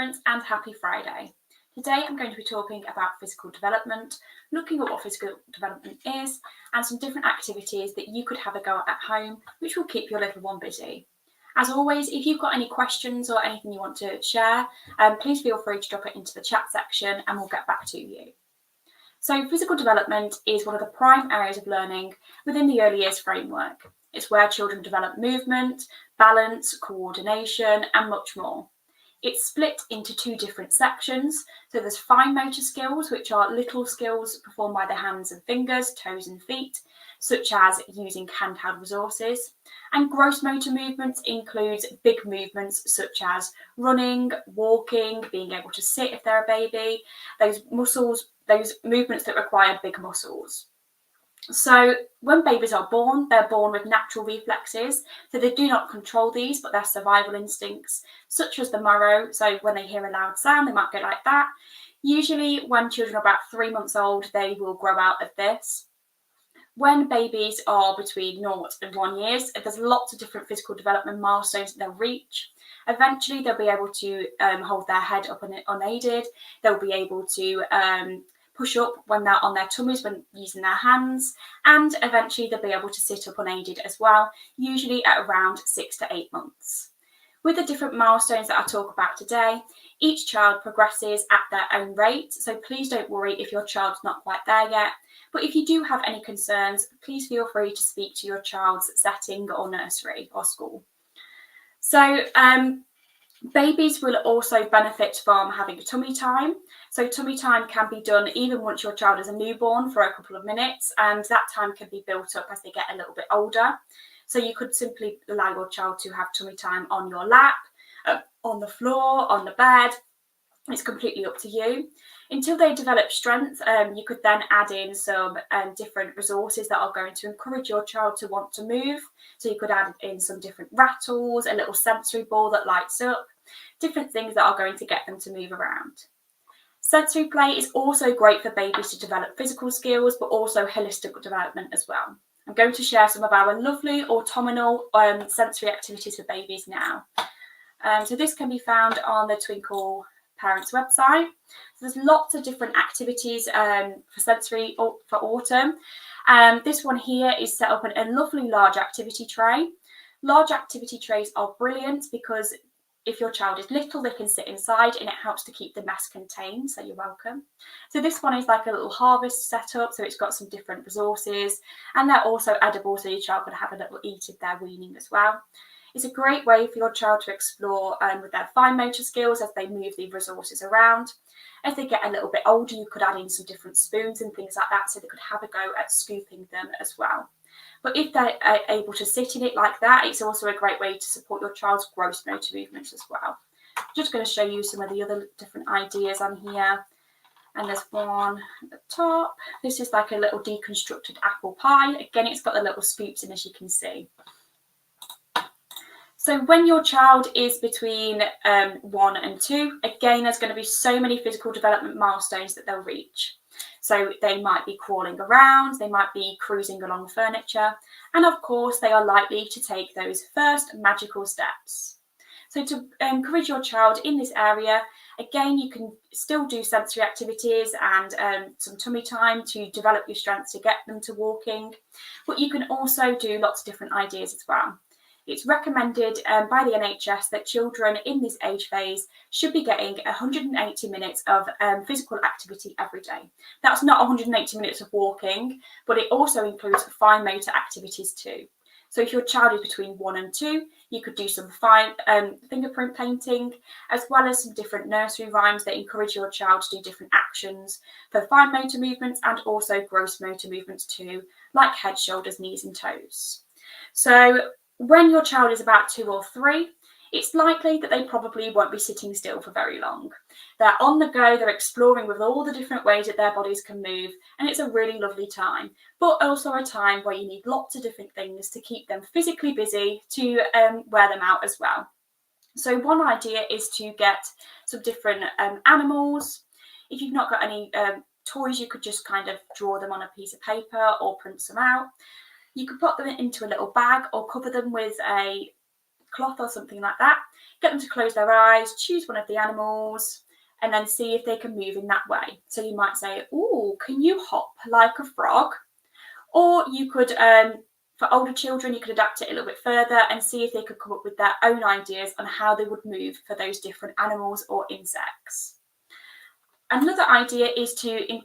students, and happy Friday. Today I'm going to be talking about physical development, looking at what physical development is, and some different activities that you could have a go at home, which will keep your little one busy. As always, if you've got any questions or anything you want to share, please feel free to drop it into the chat section and we'll get back to you. So physical development is one of the prime areas of learning within the early years framework. It's where children develop movement, balance, coordination, and much more. It's split into two different sections. So there's fine motor skills, which are little skills performed by the hands and fingers, toes and feet, such as using handheld resources. And gross motor movements includes big movements such as running, walking, being able to sit if they're a baby, those movements that require big muscles. So when babies are born, they're born with natural reflexes, so they do not control these, but they're survival instincts, such as the morrow. So when they hear a loud sound, they might go like that. Usually when children are about 3 months old, they will grow out of this. When babies are between 0 and 1 year, there's lots of different physical development milestones that they'll reach. Eventually, they'll be able to hold their head up unaided. They'll be able to push up when they're on their tummies when using their hands, and eventually they'll be able to sit up unaided as well, usually at around 6 to 8 months. With the different milestones that I talk about today, each child progresses at their own rate, so please don't worry if your child's not quite there yet. But if you do have any concerns, please feel free to speak to your child's setting or nursery or school. So babies will also benefit from having a tummy time. So tummy time can be done even once your child is a newborn for a couple of minutes, and that time can be built up as they get a little bit older. So you could simply allow your child to have tummy time on your lap, on the floor, on the bed. It's completely up to you. Until they develop strength, you could then add in some different resources that are going to encourage your child to want to move. So you could add in some different rattles, a little sensory ball that lights up, different things that are going to get them to move around. Sensory play is also great for babies to develop physical skills, but also holistic development as well. I'm going to share some of our lovely autumnal sensory activities for babies now. So this can be found on the Twinkl Parents website. So there's lots of different activities for sensory for autumn. This one here is set up in a lovely large activity tray. Large activity trays are brilliant because if your child is little, they can sit inside and it helps to keep the mess contained, so you're welcome. So this one is like a little harvest setup, so it's got some different resources and they're also edible, so your child can have a little eat if they're weaning as well. It's a great way for your child to explore with their fine motor skills as they move the resources around. As they get a little bit older, you could add in some different spoons and things like that so they could have a go at scooping them as well. But if they're able to sit in it like that, it's also a great way to support your child's gross motor movements as well. I'm just going to show you some of the other different ideas on here. And there's one at the top. This is like a little deconstructed apple pie. Again, it's got the little scoops in, as you can see. So when your child is between 1 and 2, again, there's going to be so many physical development milestones that they'll reach. So they might be crawling around, they might be cruising along furniture, and of course they are likely to take those first magical steps. So to encourage your child in this area, again, you can still do sensory activities and some tummy time to develop your strength to get them to walking, but you can also do lots of different ideas as well. It's recommended by the NHS that children in this age phase should be getting 180 minutes of physical activity every day. That's not 180 minutes of walking, but it also includes fine motor activities too. So if your child is between 1 and 2, you could do some fine fingerprint painting, as well as some different nursery rhymes that encourage your child to do different actions for fine motor movements and also gross motor movements too, like head, shoulders, knees and toes. So when your child is about 2 or 3, it's likely that they probably won't be sitting still for very long. They're on the go, they're exploring with all the different ways that their bodies can move, and it's a really lovely time, but also a time where you need lots of different things to keep them physically busy to wear them out as well. So one idea is to get some different animals. If you've not got any toys, you could just kind of draw them on a piece of paper or print some out. You could put them into a little bag or cover them with a cloth or something like that. Get them to close their eyes, choose one of the animals, and then see if they can move in that way. So you might say, "Oh, can you hop like a frog?" Or you could, for older children, you could adapt it a little bit further and see if they could come up with their own ideas on how they would move for those different animals or insects. Another idea is to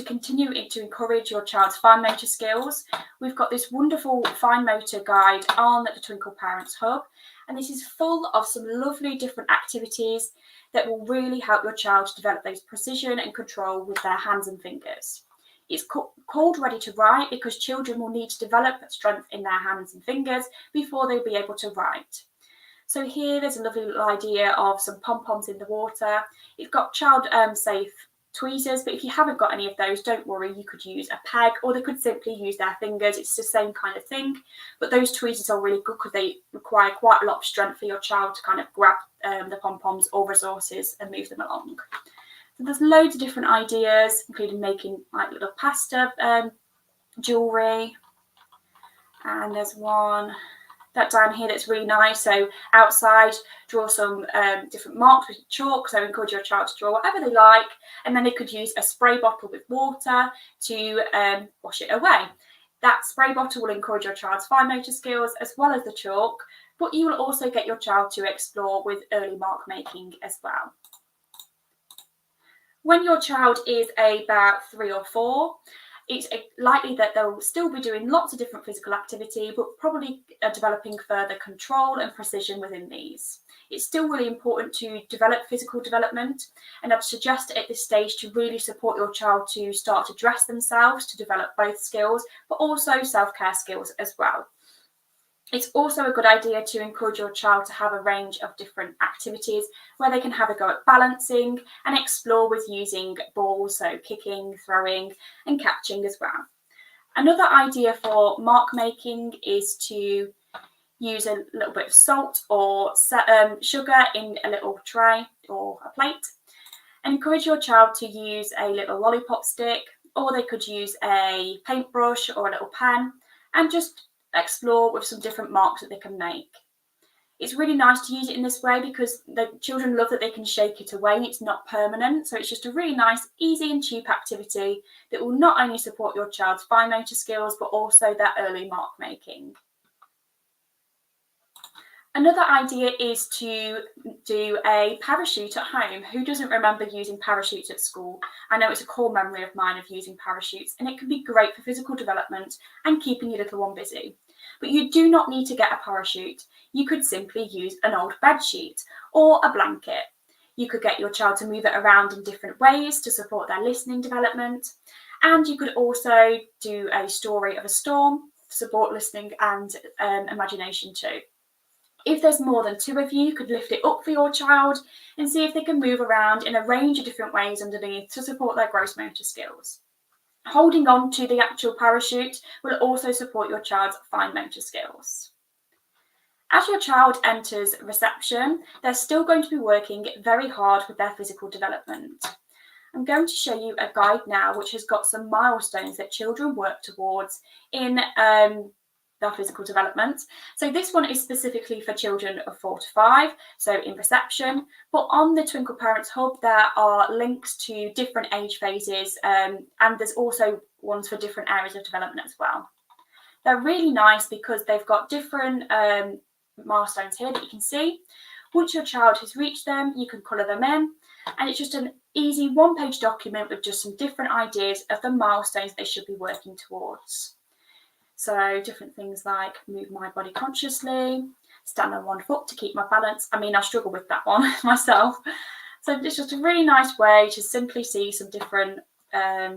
continue to encourage your child's fine motor skills. We've got this wonderful fine motor guide on the Twinkl Parents Hub, and this is full of some lovely different activities that will really help your child to develop those precision and control with their hands and fingers. It's called Ready to Write because children will need to develop strength in their hands and fingers before they'll be able to write. So here there's a lovely little idea of some pom-poms in the water. It's got child safe tweezers, but if you haven't got any of those, don't worry, you could use a peg or they could simply use their fingers. It's the same kind of thing, but those tweezers are really good because they require quite a lot of strength for your child to kind of grab the pom-poms or resources and move them along. So there's loads of different ideas, including making like little pasta jewellery, and there's one that down here that's really nice. So outside, draw some different marks with chalk. So encourage your child to draw whatever they like, and then they could use a spray bottle with water to wash it away. That spray bottle will encourage your child's fine motor skills as well as the chalk, but you will also get your child to explore with early mark making as well. When your child is about 3 or 4, it's likely that they'll still be doing lots of different physical activity, but probably developing further control and precision within these. It's still really important to develop physical development, and I'd suggest at this stage to really support your child to start to dress themselves, to develop both skills, but also self-care skills as well. It's also a good idea to encourage your child to have a range of different activities where they can have a go at balancing and explore with using balls, so kicking, throwing and catching as well. Another idea for mark making is to use a little bit of salt or sugar in a little tray or a plate, and encourage your child to use a little lollipop stick, or they could use a paintbrush or a little pen and just explore with some different marks that they can make. It's really nice to use it in this way because the children love that they can shake it away and it's not permanent. So it's just a really nice, easy and cheap activity that will not only support your child's fine motor skills, but also their early mark making. Another idea is to do a parachute at home. Who doesn't remember using parachutes at school? I know it's a core memory of mine of using parachutes, and it can be great for physical development and keeping your little one busy. But you do not need to get a parachute. You could simply use an old bed sheet or a blanket. You could get your child to move it around in different ways to support their listening development. And you could also do a story of a storm to support listening and imagination too. If there's more than 2 of you, you could lift it up for your child and see if they can move around in a range of different ways underneath to support their gross motor skills. Holding on to the actual parachute will also support your child's fine motor skills. As your child enters reception, they're still going to be working very hard with their physical development. I'm going to show you a guide now which has got some milestones that children work towards in their physical development. So this one is specifically for children of 4 to 5, so in reception, but on the Twinkl Parents Hub there are links to different age phases and there's also ones for different areas of development as well. They're really nice because they've got different milestones here that you can see. Once your child has reached them, you can colour them in, and it's just an easy 1-page document with just some different ideas of the milestones they should be working towards. So different things like move my body consciously, stand on 1 foot to keep my balance. I mean, I struggle with that one myself. So it's just a really nice way to simply see some different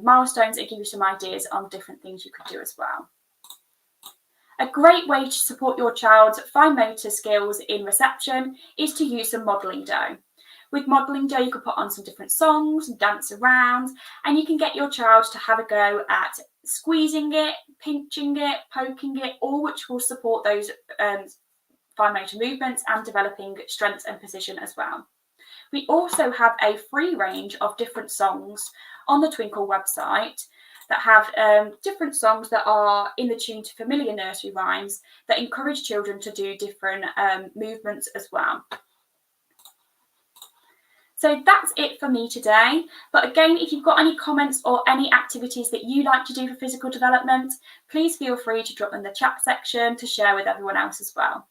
milestones and give you some ideas on different things you could do as well. A great way to support your child's fine motor skills in reception is to use some modelling dough. With modelling dough, you can put on some different songs and dance around, and you can get your child to have a go at squeezing it, pinching it, poking it, all which will support those fine motor movements and developing strength and precision as well. We also have a free range of different songs on the Twinkl website that have different songs that are in the tune to familiar nursery rhymes that encourage children to do different movements as well. So that's it for me today. But again, if you've got any comments or any activities that you like to do for physical development, please feel free to drop them in the chat section to share with everyone else as well.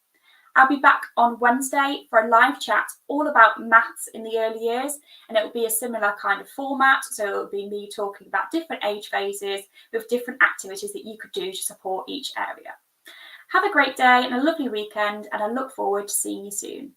I'll be back on Wednesday for a live chat all about maths in the early years, and it will be a similar kind of format. So it will be me talking about different age phases with different activities that you could do to support each area. Have a great day and a lovely weekend, and I look forward to seeing you soon.